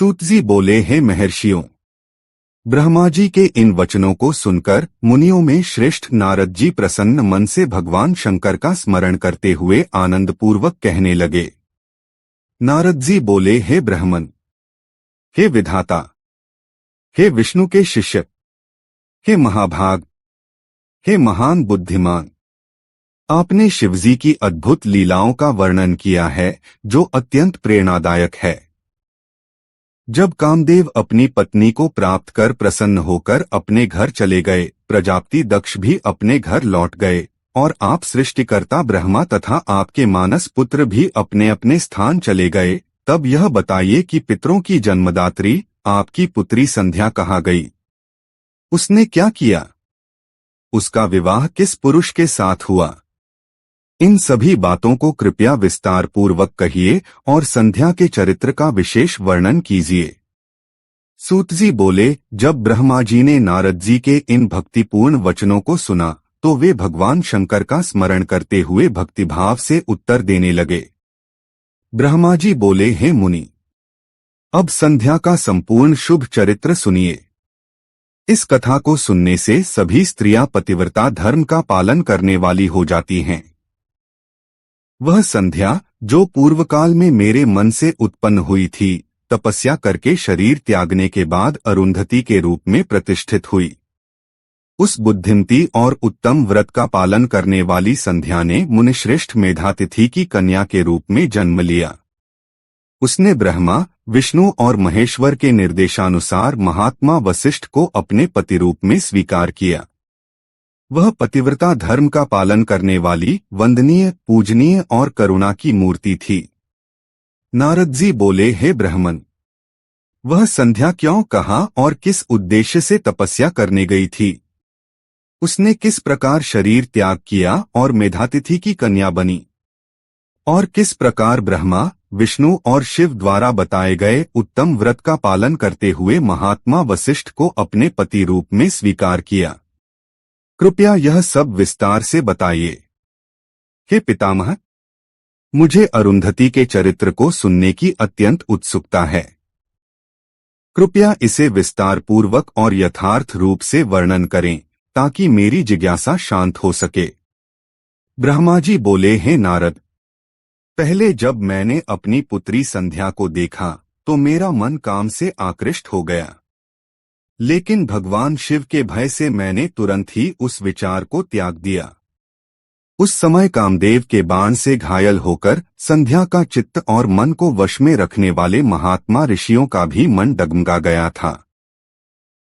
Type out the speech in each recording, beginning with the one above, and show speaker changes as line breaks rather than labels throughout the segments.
सूतजी बोले, हे महर्षियों, ब्रह्मा जी के इन वचनों को सुनकर मुनियों में श्रेष्ठ नारद जी प्रसन्न मन से भगवान शंकर का स्मरण करते हुए आनंदपूर्वक कहने लगे। नारद जी बोले, हे ब्रह्मन, हे विधाता, हे विष्णु के शिष्य, हे महाभाग, हे महान बुद्धिमान, आपने शिवजी की अद्भुत लीलाओं का वर्णन किया है जो अत्यंत प्रेरणादायक है। जब कामदेव अपनी पत्नी को प्राप्त कर प्रसन्न होकर अपने घर चले गए, प्रजापति दक्ष भी अपने घर लौट गए और आप सृष्टिकर्ता ब्रह्मा तथा आपके मानस पुत्र भी अपने अपने स्थान चले गए, तब यह बताइए कि पितरों की जन्मदात्री आपकी पुत्री संध्या कहाँ गई? उसने क्या किया? उसका विवाह किस पुरुष के साथ हुआ? इन सभी बातों को कृपया विस्तार पूर्वक कहिए और संध्या के चरित्र का विशेष वर्णन कीजिए। सूतजी बोले, जब ब्रह्मा जी ने नारद जी के इन भक्तिपूर्ण वचनों को सुना तो वे भगवान शंकर का स्मरण करते हुए भक्तिभाव से उत्तर देने लगे। ब्रह्मा जी बोले, हे मुनि, अब संध्या का संपूर्ण शुभ चरित्र सुनिए। इस कथा को सुनने से सभी स्त्रियां पतिव्रता धर्म का पालन करने वाली हो जाती हैं। वह संध्या जो पूर्वकाल में मेरे मन से उत्पन्न हुई थी, तपस्या करके शरीर त्यागने के बाद अरुंधति के रूप में प्रतिष्ठित हुई। उस बुद्धिमती और उत्तम व्रत का पालन करने वाली संध्या ने मुनिश्रेष्ठ मेधातिथि की कन्या के रूप में जन्म लिया। उसने ब्रह्मा, विष्णु और महेश्वर के निर्देशानुसार महात्मा वशिष्ठ को अपने पति रूप में स्वीकार किया। वह पतिव्रता धर्म का पालन करने वाली वंदनीय, पूजनीय और करुणा की मूर्ति थी। नारद जी बोले, हे ब्रह्मन, वह संध्या क्यों, कहाँ और किस उद्देश्य से तपस्या करने गई थी? उसने किस प्रकार शरीर त्याग किया और मेधातिथि की कन्या बनी? और किस प्रकार ब्रह्मा, विष्णु और शिव द्वारा बताए गए उत्तम व्रत का पालन करते हुए महात्मा वशिष्ठ को अपने पति रूप में स्वीकार किया? कृपया यह सब विस्तार से बताइए। हे पितामह, मुझे अरुंधति के चरित्र को सुनने की अत्यंत उत्सुकता है। कृपया इसे विस्तार पूर्वक और यथार्थ रूप से वर्णन करें ताकि मेरी जिज्ञासा शांत हो सके। ब्रह्मा जी बोले, हे नारद, पहले जब मैंने अपनी पुत्री संध्या को देखा तो मेरा मन काम से आकृष्ट हो गया, लेकिन भगवान शिव के भय से मैंने तुरंत ही उस विचार को त्याग दिया। उस समय कामदेव के बाण से घायल होकर संध्या का चित्त और मन को वश में रखने वाले महात्मा ऋषियों का भी मन डगमगा गया था।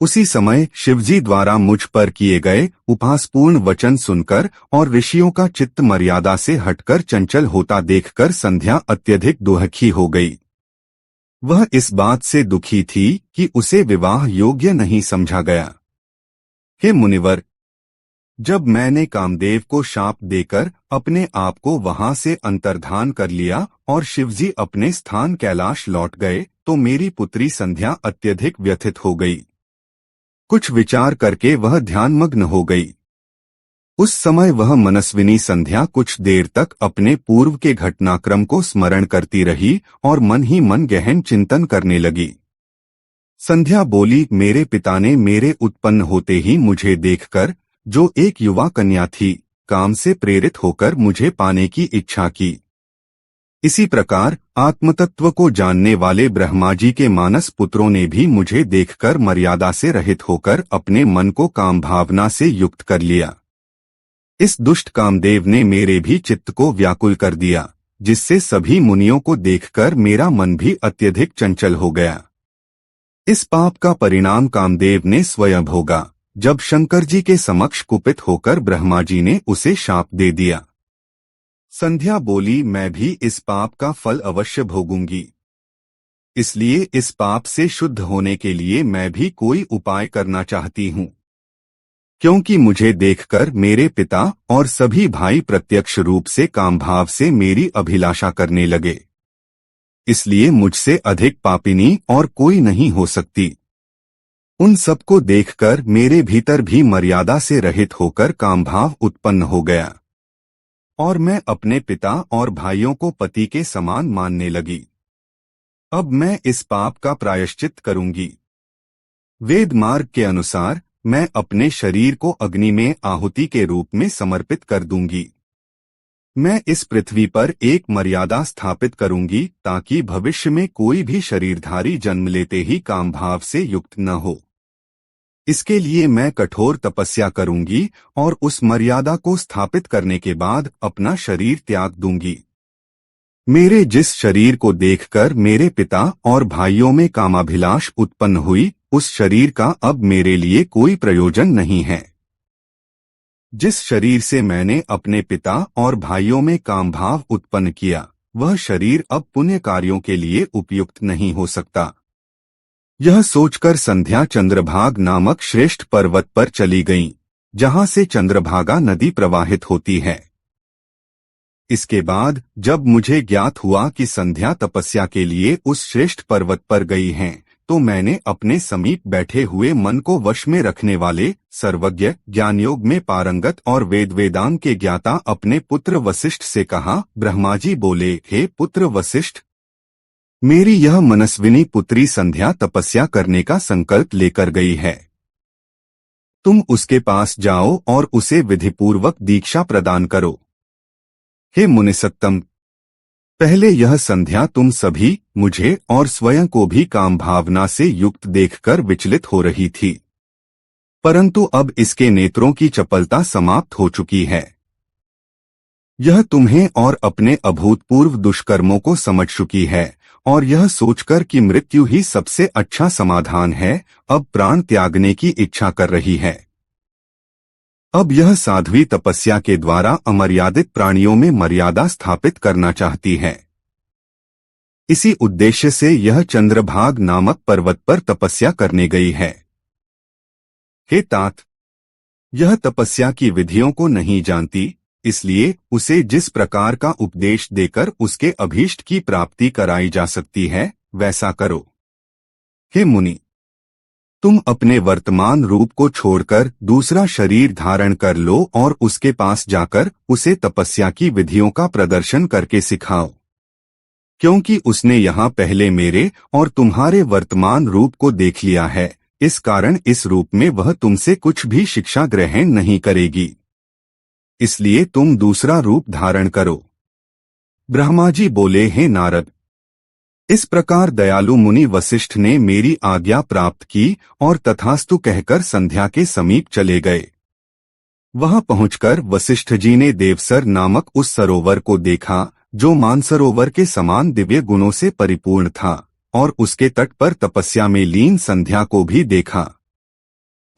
उसी समय शिवजी द्वारा मुझ पर किए गए उपहासपूर्ण वचन सुनकर और ऋषियों का चित्त मर्यादा से हटकर चंचल होता देखकर संध्या अत्यधिक दुखी हो गई। वह इस बात से दुखी थी कि उसे विवाह योग्य नहीं समझा गया। हे मुनिवर, जब मैंने कामदेव को शाप देकर अपने आप को वहां से अंतर्धान कर लिया और शिवजी अपने स्थान कैलाश लौट गए तो मेरी पुत्री संध्या अत्यधिक व्यथित हो गई। कुछ विचार करके वह ध्यानमग्न हो गई। उस समय वह मनस्विनी संध्या कुछ देर तक अपने पूर्व के घटनाक्रम को स्मरण करती रही और मन ही मन गहन चिंतन करने लगी। संध्या बोली, मेरे पिता ने मेरे उत्पन्न होते ही मुझे देखकर, जो एक युवा कन्या थी, काम से प्रेरित होकर मुझे पाने की इच्छा की। इसी प्रकार आत्मतत्व को जानने वाले ब्रह्मा जी के मानस पुत्रों ने भी मुझे देखकर मर्यादा से रहित होकर अपने मन को काम भावना से युक्त कर लिया। इस दुष्ट कामदेव ने मेरे भी चित्त को व्याकुल कर दिया, जिससे सभी मुनियों को देखकर मेरा मन भी अत्यधिक चंचल हो गया। इस पाप का परिणाम कामदेव ने स्वयं भोगा, जब शंकर जी के समक्ष कुपित होकर ब्रह्मा जी ने उसे शाप दे दिया। संध्या बोली, मैं भी इस पाप का फल अवश्य भोगूंगी। इसलिए इस पाप से शुद्ध होने के लिए मैं भी कोई उपाय करना चाहती हूँ, क्योंकि मुझे देखकर मेरे पिता और सभी भाई प्रत्यक्ष रूप से कामभाव से मेरी अभिलाषा करने लगे। इसलिए मुझसे अधिक पापिनी और कोई नहीं हो सकती। उन सबको देखकर मेरे भीतर भी मर्यादा से रहित होकर कामभाव उत्पन्न हो गया और मैं अपने पिता और भाइयों को पति के समान मानने लगी। अब मैं इस पाप का प्रायश्चित करूंगी। वेद मार्ग के अनुसार मैं अपने शरीर को अग्नि में आहुति के रूप में समर्पित कर दूंगी। मैं इस पृथ्वी पर एक मर्यादा स्थापित करूंगी ताकि भविष्य में कोई भी शरीरधारी जन्म लेते ही कामभाव से युक्त न हो। इसके लिए मैं कठोर तपस्या करूंगी और उस मर्यादा को स्थापित करने के बाद अपना शरीर त्याग दूंगी। मेरे जिस शरीर को देखकर मेरे पिता और भाइयों में कामाभिलाष उत्पन्न हुई, उस शरीर का अब मेरे लिए कोई प्रयोजन नहीं है। जिस शरीर से मैंने अपने पिता और भाइयों में कामभाव उत्पन्न किया, वह शरीर अब पुण्य कार्यों के लिए उपयुक्त नहीं हो सकता। यह सोचकर संध्या चंद्रभाग नामक श्रेष्ठ पर्वत पर चली गईं, जहां से चंद्रभागा नदी प्रवाहित होती है। इसके बाद जब मुझे ज्ञात हुआ कि संध्या तपस्या के लिए उस श्रेष्ठ पर्वत पर गई हैं, तो मैंने अपने समीप बैठे हुए मन को वश में रखने वाले, सर्वज्ञ, ज्ञानयोग में पारंगत और वेदांग के ज्ञाता अपने पुत्र वशिष्ठ से कहा। ब्रह्मा जी बोले, हे पुत्र वशिष्ठ, मेरी यह मनस्विनी पुत्री संध्या तपस्या करने का संकल्प लेकर गई है। तुम उसके पास जाओ और उसे विधिपूर्वक दीक्षा प्रदान करो। हे मुनिसत्तम, पहले यह संध्या तुम सभी, मुझे और स्वयं को भी काम भावना से युक्त देखकर विचलित हो रही थी, परंतु अब इसके नेत्रों की चपलता समाप्त हो चुकी है। यह तुम्हें और अपने अभूतपूर्व दुष्कर्मों को समझ चुकी है और यह सोचकर कि मृत्यु ही सबसे अच्छा समाधान है, अब प्राण त्यागने की इच्छा कर रही है। अब यह साध्वी तपस्या के द्वारा अमर्यादित प्राणियों में मर्यादा स्थापित करना चाहती है। इसी उद्देश्य से यह चंद्रभाग नामक पर्वत पर तपस्या करने गई है। हे तात, यह तपस्या की विधियों को नहीं जानती, इसलिए उसे जिस प्रकार का उपदेश देकर उसके अभीष्ट की प्राप्ति कराई जा सकती है, वैसा करो। हे मुनि, तुम अपने वर्तमान रूप को छोड़कर दूसरा शरीर धारण कर लो और उसके पास जाकर उसे तपस्या की विधियों का प्रदर्शन करके सिखाओ, क्योंकि उसने यहाँ पहले मेरे और तुम्हारे वर्तमान रूप को देख लिया है। इस कारण इस रूप में वह तुमसे कुछ भी शिक्षा ग्रहण नहीं करेगी, इसलिए तुम दूसरा रूप धारण करो। ब्रह्मा जी बोले, हे नारद, इस प्रकार दयालु मुनि वशिष्ठ ने मेरी आज्ञा प्राप्त की और तथास्तु कहकर संध्या के समीप चले गए। वहां पहुंचकर वशिष्ठ जी ने देवसर नामक उस सरोवर को देखा, जो मानसरोवर के समान दिव्य गुणों से परिपूर्ण था, और उसके तट पर तपस्या में लीन संध्या को भी देखा।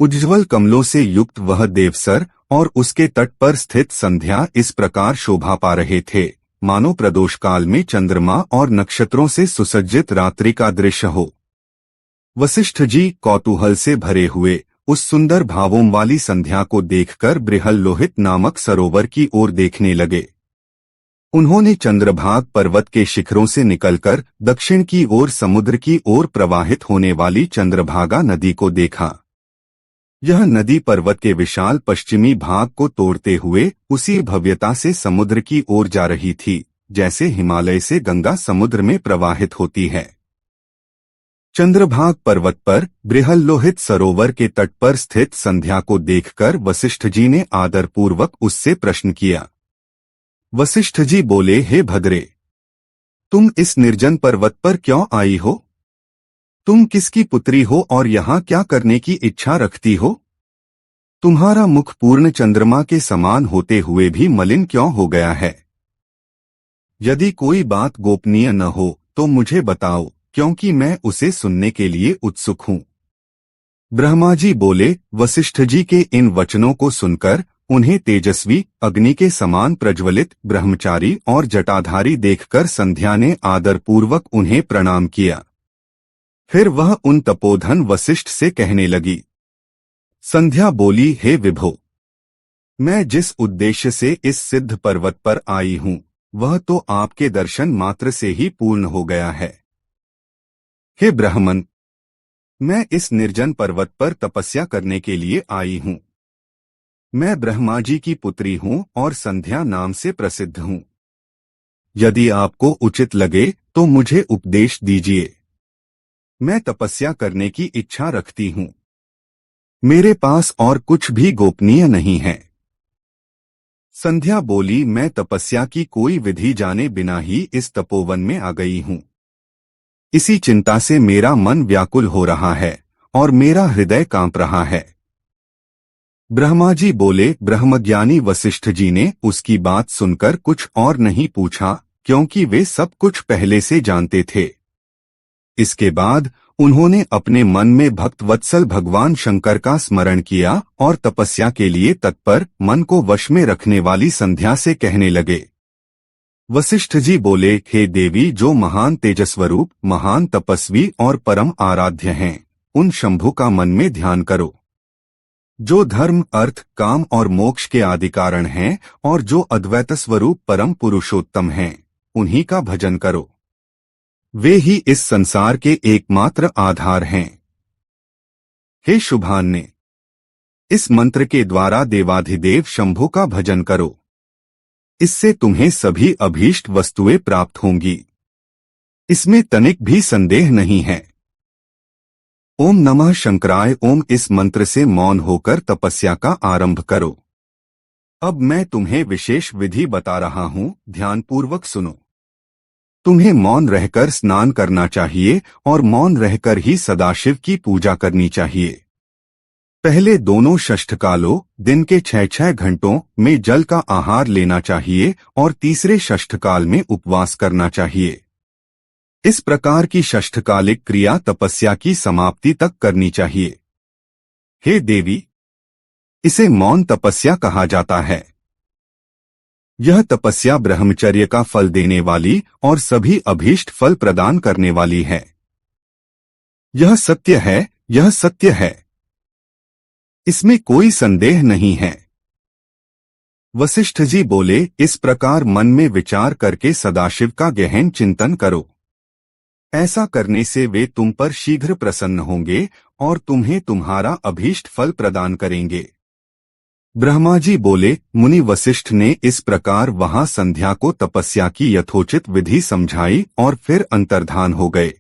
उज्ज्वल कमलों से युक्त वह देवसर और उसके तट पर स्थित संध्या इस प्रकार शोभा पा रहे थे, मानो प्रदोष काल में चंद्रमा और नक्षत्रों से सुसज्जित रात्रि का दृश्य हो। वशिष्ठ जी कौतूहल से भरे हुए उस सुंदर भावों वाली संध्या को देखकर बृहल्लोहित नामक सरोवर की ओर देखने लगे। उन्होंने चंद्रभाग पर्वत के शिखरों से निकलकर दक्षिण की ओर समुद्र की ओर प्रवाहित होने वाली चंद्रभागा नदी को देखा। यह नदी पर्वत के विशाल पश्चिमी भाग को तोड़ते हुए उसी भव्यता से समुद्र की ओर जा रही थी, जैसे हिमालय से गंगा समुद्र में प्रवाहित होती है। चंद्रभाग पर्वत पर बृहल्लोहित सरोवर के तट पर स्थित संध्या को देखकर वशिष्ठ जी ने आदरपूर्वक उससे प्रश्न किया। वशिष्ठ जी बोले, हे भद्रे, तुम इस निर्जन पर्वत पर क्यों आई हो? तुम किसकी पुत्री हो और यहाँ क्या करने की इच्छा रखती हो? तुम्हारा मुख पूर्ण चंद्रमा के समान होते हुए भी मलिन क्यों हो गया है? यदि कोई बात गोपनीय न हो तो मुझे बताओ, क्योंकि मैं उसे सुनने के लिए उत्सुक हूँ। ब्रह्मा जी बोले, वशिष्ठ जी के इन वचनों को सुनकर उन्हें तेजस्वी अग्नि के समान प्रज्वलित ब्रह्मचारी और जटाधारी देखकर संध्या ने आदरपूर्वक उन्हें प्रणाम किया। फिर वह उन तपोधन वशिष्ठ से कहने लगी। संध्या बोली, हे विभो, मैं जिस उद्देश्य से इस सिद्ध पर्वत पर आई हूँ, वह तो आपके दर्शन मात्र से ही पूर्ण हो गया है। हे ब्राह्मण, मैं इस निर्जन पर्वत पर तपस्या करने के लिए आई हूँ। मैं ब्रह्मा जी की पुत्री हूँ और संध्या नाम से प्रसिद्ध हूँ। यदि आपको उचित लगे तो मुझे उपदेश दीजिए। मैं तपस्या करने की इच्छा रखती हूँ। मेरे पास और कुछ भी गोपनीय नहीं है। संध्या बोली, मैं तपस्या की कोई विधि जाने बिना ही इस तपोवन में आ गई हूँ। इसी चिंता से मेरा मन व्याकुल हो रहा है और मेरा हृदय कांप रहा है। ब्रह्मा जी बोले। ब्रह्मज्ञानी वशिष्ठ जी ने उसकी बात सुनकर कुछ और नहीं पूछा, क्योंकि वे सब कुछ पहले से जानते थे। इसके बाद उन्होंने अपने मन में भक्तवत्सल भगवान शंकर का स्मरण किया और तपस्या के लिए तत्पर मन को वश में रखने वाली संध्या से कहने लगे। वशिष्ठ जी बोले, हे देवी, जो महान तेजस्वरूप, महान तपस्वी और परम आराध्य हैं, उन शंभु का मन में ध्यान करो। जो धर्म, अर्थ, काम और मोक्ष के आदि कारण हैं और जो अद्वैत स्वरूप परम पुरुषोत्तम हैं, उन्हीं का भजन करो। वे ही इस संसार के एकमात्र आधार हैं। हे शुभान्य, इस मंत्र के द्वारा देवाधिदेव शंभु का भजन करो। इससे तुम्हें सभी अभीष्ट वस्तुएं प्राप्त होंगी। इसमें तनिक भी संदेह नहीं है। ओम नमः शंकराय ओम। इस मंत्र से मौन होकर तपस्या का आरंभ करो। अब मैं तुम्हें विशेष विधि बता रहा हूँ, ध्यानपूर्वक सुनो। तुम्हें मौन रहकर स्नान करना चाहिए और मौन रहकर ही सदाशिव की पूजा करनी चाहिए। पहले दोनों षष्ठकालों, दिन के 6-6 घंटों में जल का आहार लेना चाहिए और तीसरे षष्ठकाल में उपवास करना चाहिए। इस प्रकार की षष्ठकालिक क्रिया तपस्या की समाप्ति तक करनी चाहिए। हे देवी, इसे मौन तपस्या कहा जाता है। यह तपस्या ब्रह्मचर्य का फल देने वाली और सभी अभीष्ट फल प्रदान करने वाली है। यह सत्य है, यह सत्य है। इसमें कोई संदेह नहीं है। वशिष्ठ जी बोले, इस प्रकार मन में विचार करके सदाशिव का गहन चिंतन करो। ऐसा करने से वे तुम पर शीघ्र प्रसन्न होंगे और तुम्हें तुम्हारा अभीष्ट फल प्रदान करेंगे। ब्रह्मा जी बोले, मुनि वशिष्ठ ने इस प्रकार वहां संध्या को तपस्या की यथोचित विधि समझाई और फिर अंतर्धान हो गए।